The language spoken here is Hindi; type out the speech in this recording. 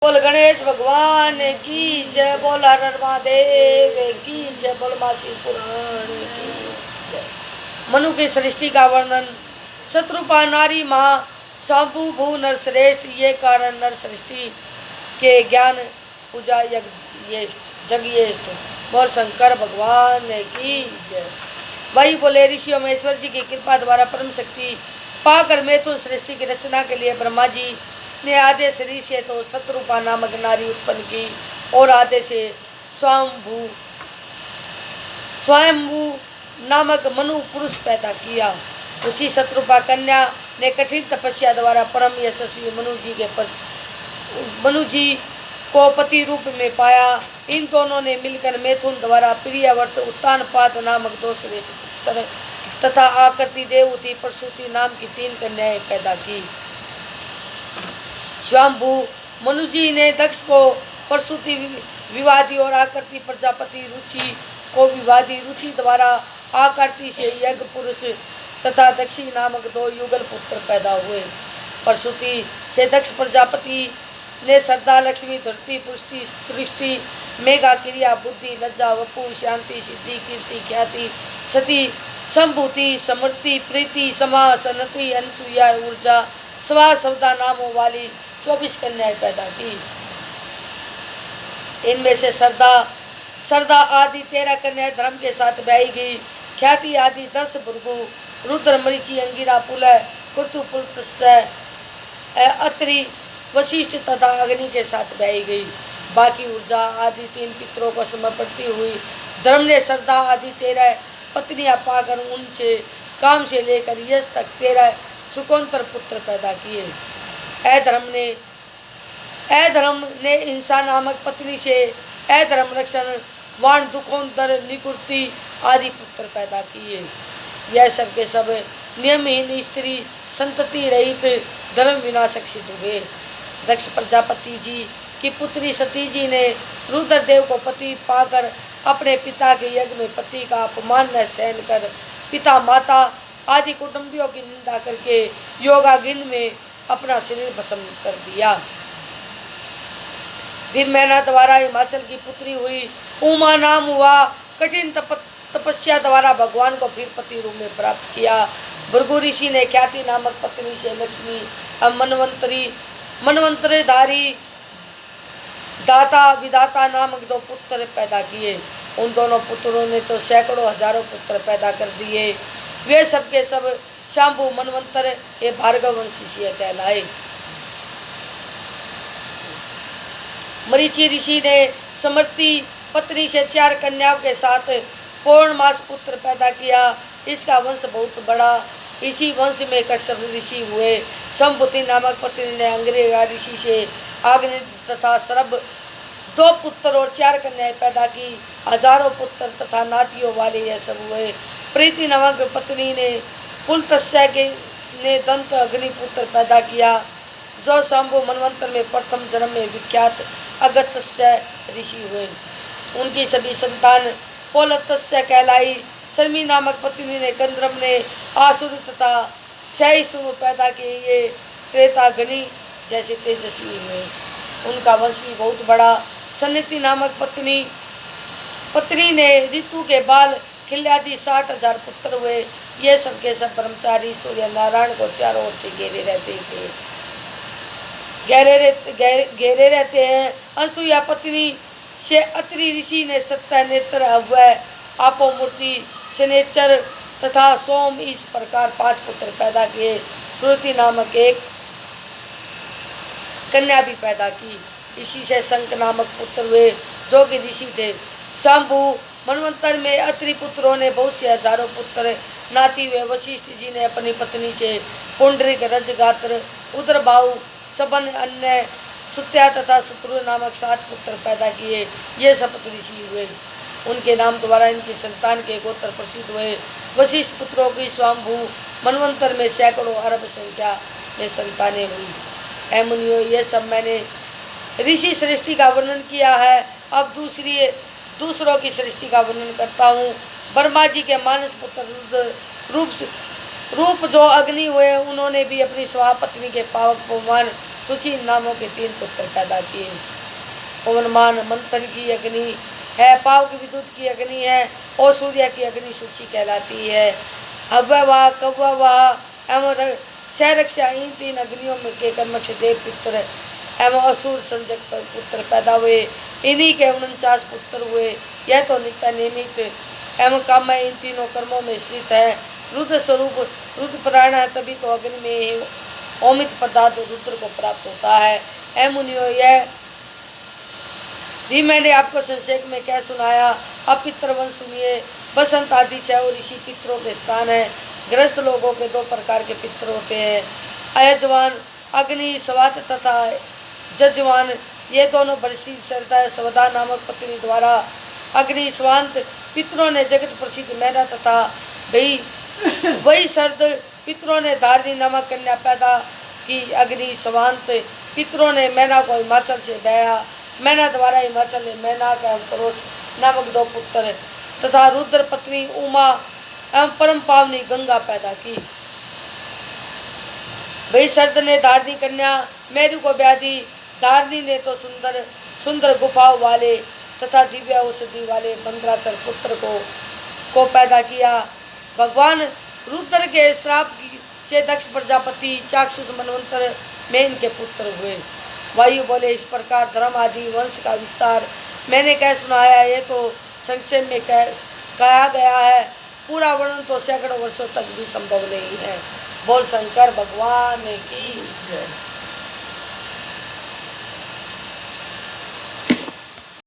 बोल गणेश भगवान की जय, बोल हर हर महादेव की जय, बोल मासी पुराण की जय। मनु की सृष्टि का वर्णन। शत्रुपा नारी महा स्वाभु भू नर श्रेष्ठ, ये कारण नर सृष्टि के ज्ञान पूजा जगयेष्ठ। बोल शंकर भगवान की जय। वही बोले ऋषियों में ईश्वर जी की कृपा द्वारा परम शक्ति पाकर मैथुन सृष्टि की रचना के लिए ब्रह्मा जी ने आधे शरीर से तो शत्रुपा नामक नारी उत्पन्न की और आधे से स्वयंभू नामक मनु पुरुष पैदा किया। उसी शत्रुपा कन्या ने कठिन तपस्या द्वारा परम यशस्वी मनु जी को पति रूप में पाया। इन दोनों ने मिलकर मैथुन द्वारा प्रियव्रत उत्तानपाद नामक दो श्रेष्ठ पुत्र तथा आकृति देवती प्रसूति नाम की 3 कन्याएं पैदा की। स्वयंभू मनु जी ने दक्ष को प्रसूति विवादी और आकृति प्रजापति रुचि को विवादी रुचि द्वारा आकृति से यज्ञ पुरुष तथा दक्षी नामक 2 युगल पुत्र पैदा हुए। प्रसूति से दक्ष प्रजापति ने श्रद्धा लक्ष्मी धरती पुष्टि सृष्टि मेघा क्रिया बुद्धि लज्जा वपु शांति सिद्धि कीर्ति ख्याति सती संभूति समृद्धि प्रीति समा सन्नति अनसुया ऊर्जा स्वा सवदा नामों वाली 24 कन्याएं पैदा की। इनमें से श्रद्धा आदि 13 कन्याएं धर्म के साथ ब्याही गई। ख्याति आदि 10 भृगु रुद्र मरीचि अंगिरा पुलय कुर्तु पुलय अत्रि वशिष्ठ तथा अग्नि के साथ ब्याही गई। बाकी ऊर्जा आदि 3 पितरों को समर्पित हुई। धर्म ने श्रद्धा आदि 13 पत्नियां पाकर उनसे काम से लेकर यश तक 13 सुकोंतर पुत्र पैदा किए। अधर्म ने हिंसा नामक पत्नी से अधर्म रक्षण वाण दुखोंतर निकुर्ति आदि पुत्र पैदा किए। यह सब के सब नियमहीन स्त्री संतति रहित धर्म विनाशक सिद्ध हुए। दक्ष प्रजापति जी की पुत्री सती जी ने रुद्रदेव को पति पाकर अपने पिता के यज्ञ में पति का अपमान न सहन कर पिता माता आदि कुटुंबियों की निंदा करके योगाग्नि में अपना शरीर भस्म कर दिया। दिन महीना द्वारा हिमाचल की पुत्री हुई उमा नाम हुआ। कठिन तपस्या द्वारा भगवान को फिर पति रूप में प्राप्त किया। भृगु ऋषि ने ख्याति नामक पत्नी से लक्ष्मी मनवंतरधारी दाता विदाता नामक 2 पुत्र पैदा किए। उन दोनों पुत्रों ने तो सैकड़ों हजारों पुत्र पैदा कर दिए। वे सबके सब शांभु मनवंतर ये भार्गव वंशी कहलाए। मरीचि ऋषि ने समृद्धि पत्नी से 4 कन्याओं के साथ पौर्णमास पुत्र पैदा किया। इसका वंश बहुत बड़ा। इसी वंश में कश्यप ऋषि हुए। संभूति नामक पत्नी ने अंग्रेगा ऋषि से आग्नि तथा सरब 2 पुत्र और 4 कन्याएं पैदा की। हजारों पुत्र तथा नातियों वाले यह सब हुए। प्रीति नामक पत्नी ने पुलत्स्य ने दंत अग्नि पुत्र पैदा किया, जो शंभु मनवंतर में प्रथम जन्म में विख्यात अगस्त्य ऋषि हुए। उनकी सभी संतान पौलत्स्य कहलाई। शर्मी नामक पत्नी ने गंधर्व ने आसुर तथा सहिष्णु पैदा किए। ये त्रेताग्नि जैसे तेजस्वी हुए। उनका वंश भी बहुत बड़ा। सन्निति नामक पत्नी ने ऋतु के बाल खिल्यादि 60,000 पुत्र हुए। ये सब के सब ब्रह्मचारी सूर्य नारायण को चारों ओर से घेरे रहते हैं। अनसुया पत्नी से अत्रि ऋषि ने 7 नेत्र अव्यय आपो मूर्ति शनेचर तथा सोम इस प्रकार 5 पुत्र पैदा किए। श्रुति नामक 1 कन्या भी पैदा की। इसी से शंख नामक पुत्र हुए, जो कि ऋषि थे। शंभु मनवंतर में अत्रि पुत्रों ने बहुत से हजारों पुत्र नाती हुए। वशिष्ठ जी ने अपनी पत्नी से पुंडरिक रजगात्र उदरबाहु सबन अन्य सुत्या तथा शत्रु नामक 7 पुत्र पैदा किए। ये सप्त ऋषि हुए। उनके नाम द्वारा इनकी संतान के गोत्र प्रसिद्ध हुए। वशिष्ठ पुत्रों की स्वयंभू मनवंतर में सैकड़ों अरब संख्या में संतानें हुई। ऐ मुनियों, ये सब मैंने ऋषि सृष्टि का वर्णन किया है। अब दूसरों की सृष्टि का वर्णन करता हूँ। ब्रह्मा जी के मानस पुत्र रूप जो अग्नि हुए, उन्होंने भी अपनी स्वपत्नी के पावक पवन शुचि नामों के 3 पुत्र पैदा किए। पवनमान मंथन की अग्नि है, पाव की विद्युत की अग्नि है और सूर्य की अग्नि शुचि कहलाती है। अव्यवाह कव्यवाह एवं शैरक्षा इन 3 अग्नियों में के कर्मक से देव पुत्र एवं असुर संजक पुत्र पैदा हुए। इन्हीं के 49 पुत्र हुए। यह तो नित्य नियमित एवं काम इन तीनों कर्मों में स्थित है। रुद्र स्वरूप रुद्र प्राण है, तभी तो अग्नि में ओमित पदार्थ रुद्र को प्राप्त होता है। ऐ मुनियो, यह भी मैंने आपको संक्षेप में क्या सुनाया। अब पितृवंश सुनिए। बसंत आदि 6 ऋषि पितरों के स्थान है। ग्रस्त लोगों के 2 प्रकार के पितर होते हैं, अयजवान अग्नि स्वात तथा जजवान। ये दोनों बरसी श्रद्धा स्वदा नामक पत्नी द्वारा अग्नि स्वांत पितरों ने जगत प्रसिद्ध मैना तथा वही सर्द पितरों ने धारणी नामक कन्या पैदा की। अग्नि स्वांत पितरों ने मैना को हिमाचल से बहाया। मैना द्वारा हिमाचल ने मैनाक एवं परोच नामक 2 पुत्र तथा रुद्र पत्नी उमा एवं परम पावनी गंगा पैदा की। वही सर्द ने धारणी कन्या मेरु को ब्याह दी। धारणी ने तो सुंदर सुंदर गुफाओं वाले तथा दिव्य औषधि वाले मंत्राचल पुत्र को पैदा किया। भगवान रुद्र के श्राप से दक्ष प्रजापति चाक्षुष मनवंतर में इनके पुत्र हुए। वायु बोले, इस प्रकार धर्म आदि वंश का विस्तार मैंने कह सुनाया। ये तो संक्षेप में कहा गया है, पूरा वर्णन तो सैकड़ों वर्षों तक भी संभव नहीं है। बोल शंकर भगवान की जय।